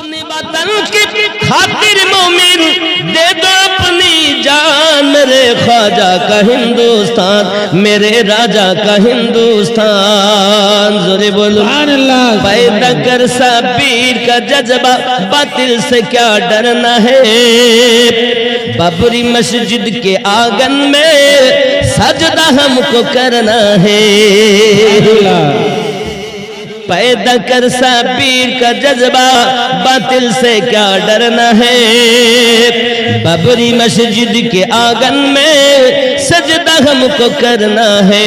अपने वतन की खातिर मोमिन दे दो अपनी जान, मेरे ख्वाजा का हिंदुस्तान, मेरे राजा का हिंदुस्तान। जोरे बोलो पैदा कर सबीर का जज्बा, बातिल से क्या डरना है। बाबरी मस्जिद के आंगन में सजदा हमको करना है। पैदा कर सबीर का जज्बा, बातिल से क्या डरना है। बाबरी मस्जिद के आंगन में सजदा हमको करना है।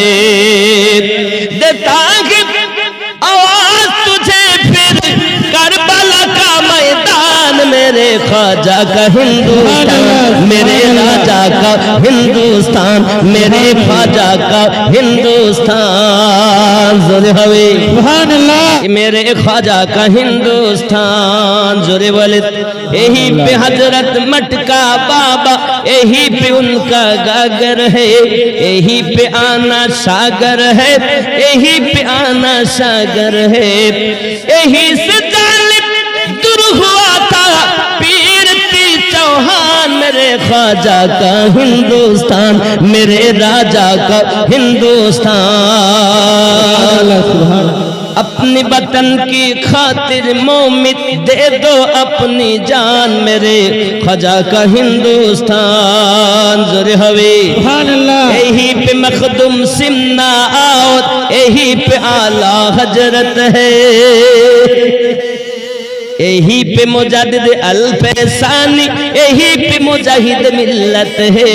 देता है आवाज तुझे फिर करबला का मैदान, मेरे ख्वाजा का हिंदुस्तान, मेरे राजा का हिंदुस्तान, मेरे ख्वाजा का हिंदुस्तान। जोरे हवे सुभान अल्लाह, मेरे ख्वाजा का हिंदुस्तान। जोरे बोले यही पे हजरत मटका बाबा, यही पे उनका गागर है, यही पे आना सागर है, यही पे आना सागर है। यही से जालिम दूर हुआ था पीरती चौहान, मेरे ख्वाजा का हिंदुस्तान, मेरे राजा का हिंदुस्तान। अपने वतन की खातिर मोमिन दे दो अपनी जान, मेरे ख्वाजा का हिंदुस्तान। जोरे हवे यही पे मखदूम सिमना और यही पे आला हजरत है, यही पे मुजाहिद अल्फसानी, यही पे मुजाहिद मिल्लत है।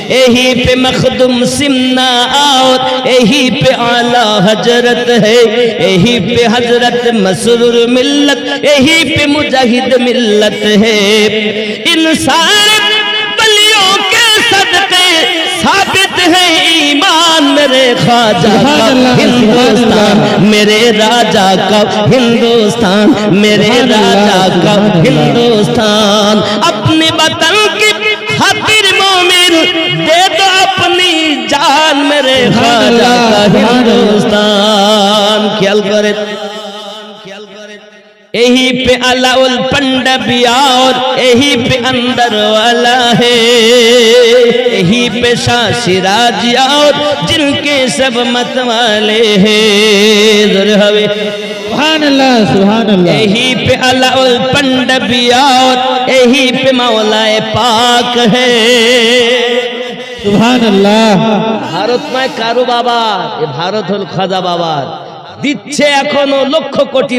यही पे मखदूम सिमना और यही पे आला हजरत है, यही पे हजरत मसरूर मिल्लत, यही पे मुजाहिद मिल्लत है। इन सारे बलियों के सदके साबित है ईमान, मेरे ख्वाजा का हिंदुस्तान, मेरे राजा का हिंदुस्तान, मेरे राजा का हिंदुस्तान। अपने वतन की खातिर मोमिन दे दो अपनी जान, मेरे ख्वाजा का हिंदुस्तान। ख्याल करे यही पे अलाउल पंडबिया और यही पे अंदर वाला है, यही पे शाह सिराजिया और जिनके सब मत वाले हैं। सुभान अल्लाह सुभान अल्लाह। यही पे अलाउल पंडबिया और यही पे मौलाए पाक है। सुभान अल्लाह। ভারত নয় কারো বাবা, এ ভারত হল খাজা বাবার, দিচ্ছে এখনো লক্ষ কোটি।